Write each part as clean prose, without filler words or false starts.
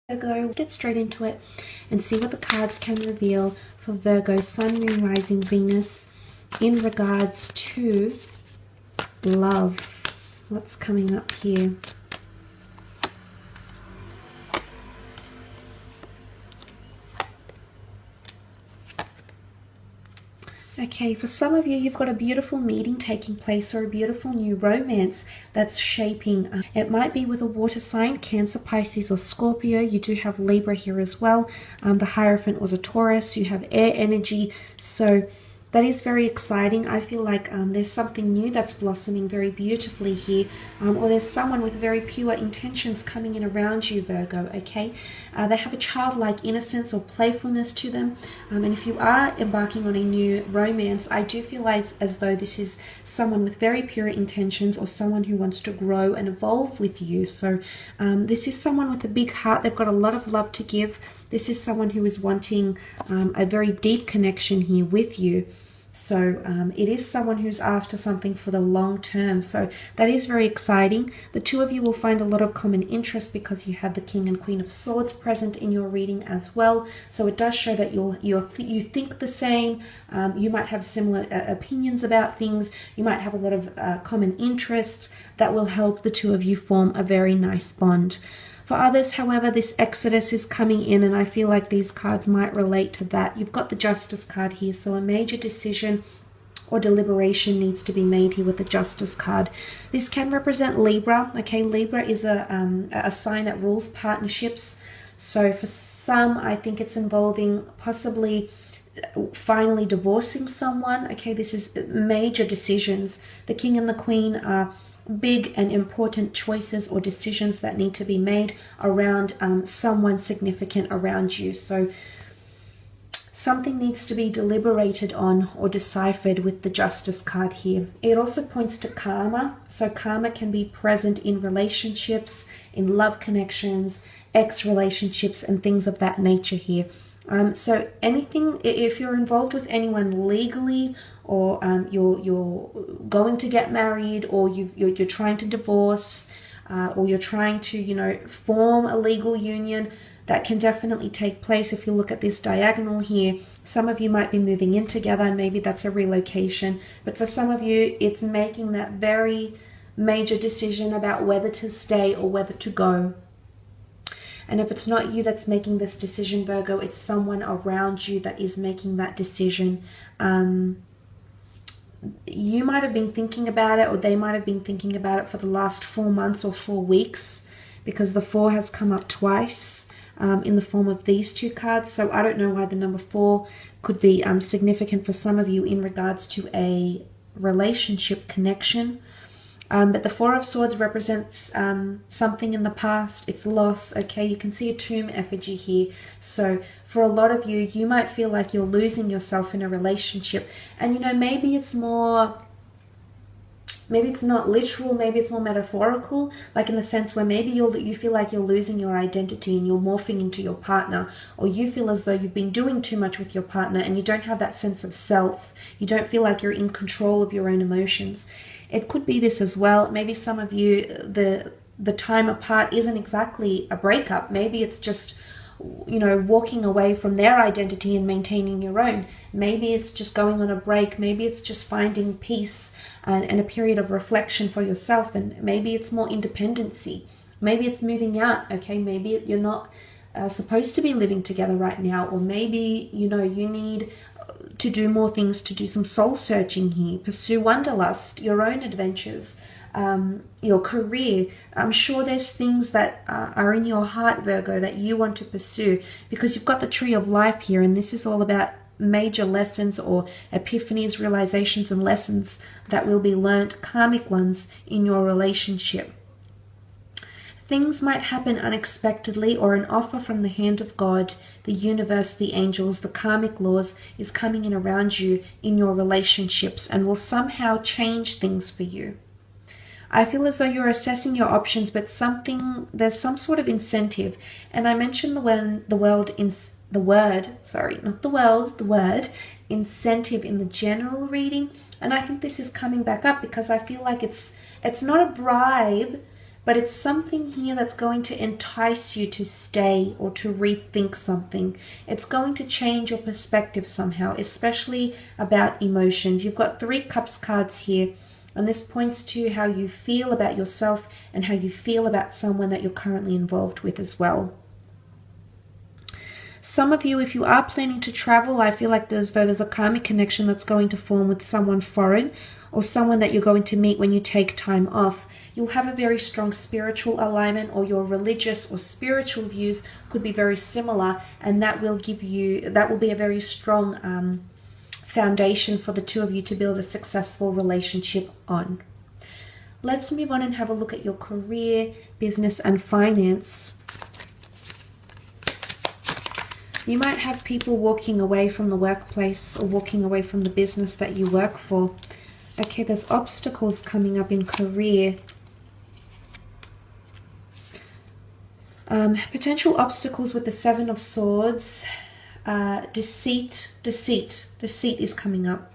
Virgo, get straight into it and see what the cards can reveal for Virgo, Sun, Moon, Rising, Venus in regards to love. What's coming up here? Okay, for some of you, you've got a beautiful meeting taking place or a beautiful new romance that's shaping. It might be with a water sign, Cancer, Pisces, or Scorpio. You do have Libra here as well. The Hierophant was a Taurus. You have air energy. So that is very exciting. I feel like there's something new that's blossoming very beautifully here. Or there's someone with very pure intentions coming in around you, Virgo, okay? They have a childlike innocence or playfulness to them. And if you are embarking on a new romance, I do feel like as though this is someone with very pure intentions or someone who wants to grow and evolve with you. So this is someone with a big heart. They've got a lot of love to give. This is someone who is wanting a very deep connection here with you. So it is someone who's after something for the long term. So that is very exciting. The two of you will find a lot of common interest because you have the King and Queen of Swords present in your reading as well. So it does show that you think the same. You might have similar opinions about things. You might have a lot of common interests that will help the two of you form a very nice bond. For others, however, this exodus is coming in, and I feel like these cards might relate to that. You've got the Justice card here, so a major decision or deliberation needs to be made here with the Justice card. This can represent Libra. Okay, Libra is a sign that rules partnerships. So for some, I think it's involving possibly finally divorcing someone. Okay, this is major decisions. The King and the Queen are big and important choices or decisions that need to be made around someone significant around you. So something needs to be deliberated on or deciphered with the Justice card here. It also points to karma. So karma can be present in relationships, in love connections, ex-relationships, and things of that nature here. So anything, if you're involved with anyone legally, or you're going to get married, or you're trying to divorce, or you're trying to, form a legal union, that can definitely take place. If you look at this diagonal here, some of you might be moving in together, and maybe that's a relocation. But for some of you, it's making that very major decision about whether to stay or whether to go. And if it's not you that's making this decision, Virgo, it's someone around you that is making that decision. You might have been thinking about it, or they might have been thinking about it for the last 4 months or 4 weeks, because the 4 has come up twice in the form of these two cards. So I don't know why the number 4 could be significant for some of you in regards to a relationship connection. But the 4 of Swords represents something in the past. It's loss, okay? You can see a tomb effigy here. So for a lot of you, you might feel like you're losing yourself in a relationship. And, maybe it's not literal, maybe it's more metaphorical, like in the sense where maybe you feel like you're losing your identity and you're morphing into your partner, or you feel as though you've been doing too much with your partner and you don't have that sense of self. You don't feel like you're in control of your own emotions. It could be this as well. Maybe some of you, the time apart isn't exactly a breakup. Maybe it's just, walking away from their identity and maintaining your own. Maybe it's just going on a break. Maybe it's just finding peace and a period of reflection for yourself. And maybe it's more independency. Maybe it's moving out, okay? Maybe you're not supposed to be living together right now. Or maybe, you need to do more things, to do some soul searching here, pursue wanderlust, your own adventures, your career. I'm sure there's things that are in your heart, Virgo, that you want to pursue, because you've got the Tree of Life here, and this is all about major lessons or epiphanies, realizations, and lessons that will be learnt, karmic ones, in your relationship. Things might happen unexpectedly, or an offer from the hand of God, the universe, the angels, the karmic laws is coming in around you in your relationships and will somehow change things for you. I feel as though you're assessing your options, but there's some sort of incentive. And I mentioned the word incentive in the general reading. And I think this is coming back up because I feel like it's not a bribe, but it's something here that's going to entice you to stay or to rethink something. It's going to change your perspective somehow, especially about emotions. You've got 3 Cups cards here, and this points to how you feel about yourself and how you feel about someone that you're currently involved with as well. Some of you, if you are planning to travel, I feel like there's a karmic connection that's going to form with someone foreign or someone that you're going to meet when you take time off. You'll have a very strong spiritual alignment, or your religious or spiritual views could be very similar, and that will be a very strong foundation for the 2 of you to build a successful relationship on. Let's move on and have a look at your career, business, and finance. You might have people walking away from the workplace or walking away from the business that you work for. Okay, there's obstacles coming up in career. Potential obstacles with the 7 of Swords. Deceit is coming up.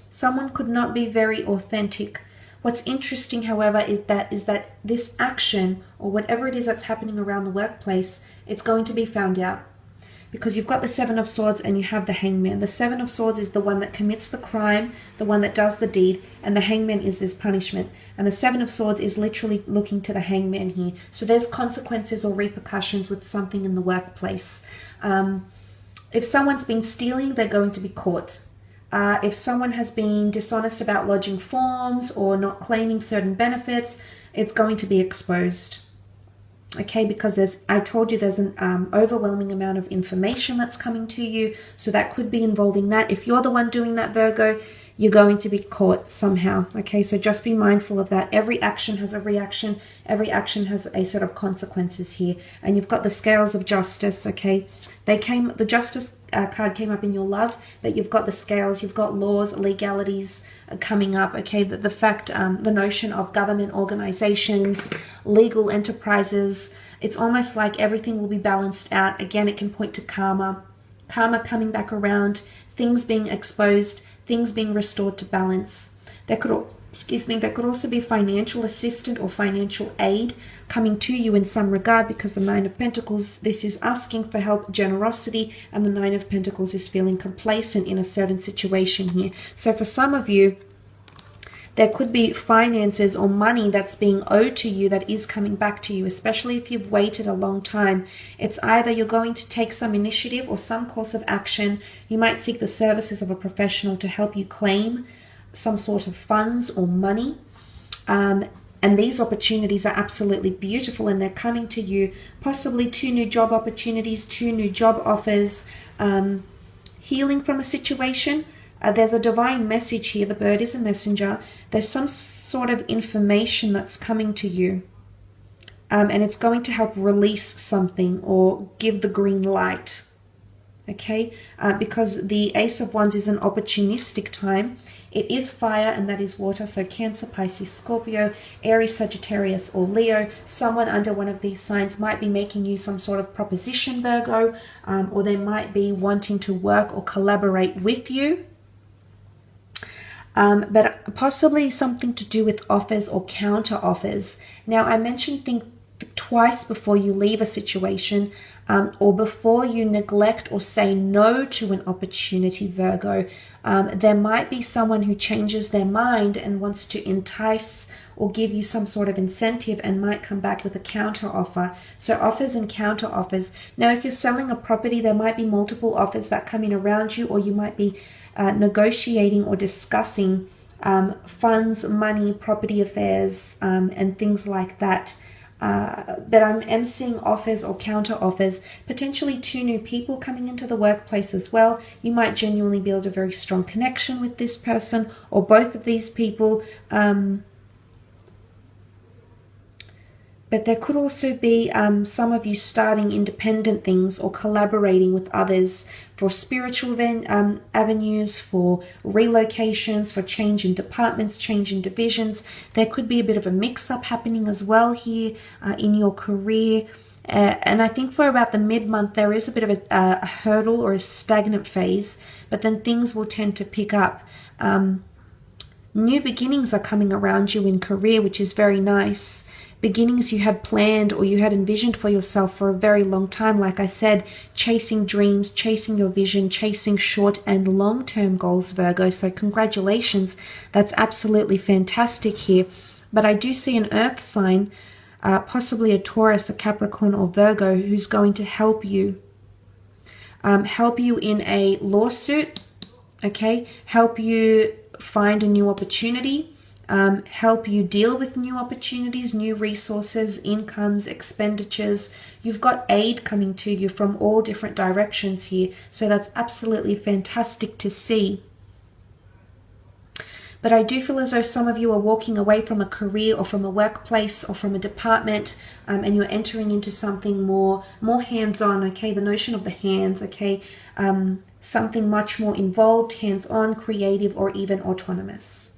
Someone could not be very authentic. What's interesting, however, is that this action, or whatever it is that's happening around the workplace, it's going to be found out. Because you've got the 7 of Swords and you have the Hangman. The 7 of Swords is the one that commits the crime, the one that does the deed, and the Hangman is this punishment. And the 7 of Swords is literally looking to the Hangman here. So there's consequences or repercussions with something in the workplace. If someone's been stealing, they're going to be caught. If someone has been dishonest about lodging forms or not claiming certain benefits, it's going to be exposed. Okay, because I told you there's an overwhelming amount of information that's coming to you, so that could be involving that. If you're the one doing that, Virgo, you're going to be caught somehow. Okay, so just be mindful of that. Every action has a reaction. Every action has a set of consequences here. And you've got the Scales of Justice. Okay, the Justice card came up in your love, but you've got the Scales, you've got laws, legalities coming up. Okay, the fact, the notion of government organizations, legal enterprises, it's almost like everything will be balanced out. Again, it can point to karma coming back around, things being exposed, things being restored to balance. There could also be financial assistance or financial aid coming to you in some regard, because the 9 of Pentacles, this is asking for help, generosity, and the 9 of Pentacles is feeling complacent in a certain situation here. So for some of you, there could be finances or money that's being owed to you that is coming back to you, especially if you've waited a long time. It's either you're going to take some initiative or some course of action. You might seek the services of a professional to help you claim some sort of funds or money. And these opportunities are absolutely beautiful, and they're coming to you. Possibly 2 new job opportunities, 2 new job offers, healing from a situation. There's a divine message here. The bird is a messenger. There's some sort of information that's coming to you. And it's going to help release something or give the green light. Okay? Because the Ace of Wands is an opportunistic time. It is fire, and that is water. So Cancer, Pisces, Scorpio, Aries, Sagittarius, or Leo. Someone under one of these signs might be making you some sort of proposition, Virgo. Or they might be wanting to work or collaborate with you. But possibly something to do with offers or counter offers. Now, I mentioned think twice before you leave a situation, or before you neglect or say no to an opportunity, Virgo. There might be someone who changes their mind and wants to entice or give you some sort of incentive and might come back with a counter offer. So offers and counter offers. Now, if you're selling a property, there might be multiple offers that come in around you, or you might be negotiating or discussing funds, money, property affairs, and things like that. But I'm seeing offers or counter offers, potentially 2 new people coming into the workplace as well. You might genuinely build a very strong connection with this person or both of these people. But there could also be some of you starting independent things or collaborating with others for spiritual avenues, for relocations, for change in departments, change in divisions. There could be a bit of a mix-up happening as well here in your career. And I think for about the mid-month, there is a bit of a hurdle or a stagnant phase, but then things will tend to pick up. New beginnings are coming around you in career, which is very nice. beginnings you had planned or you had envisioned for yourself for a very long time. Like I said, chasing dreams, chasing your vision, chasing short and long-term goals, Virgo. So congratulations. That's absolutely fantastic here. But I do see an earth sign, possibly a Taurus, a Capricorn, or Virgo, who's going to help you. Help you in a lawsuit, okay? Help you find a new opportunity. Help you deal with new opportunities, new resources, incomes, expenditures. You've got aid coming to you from all different directions here. So that's absolutely fantastic to see. But I do feel as though some of you are walking away from a career or from a workplace or from a department, and you're entering into something more hands-on, okay? The notion of the hands, okay? Something much more involved, hands-on, creative, or even autonomous.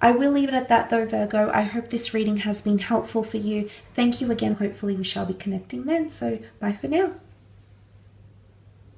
I will leave it at that though, Virgo. I hope this reading has been helpful for you. Thank you again. Hopefully we shall be connecting then. So bye for now.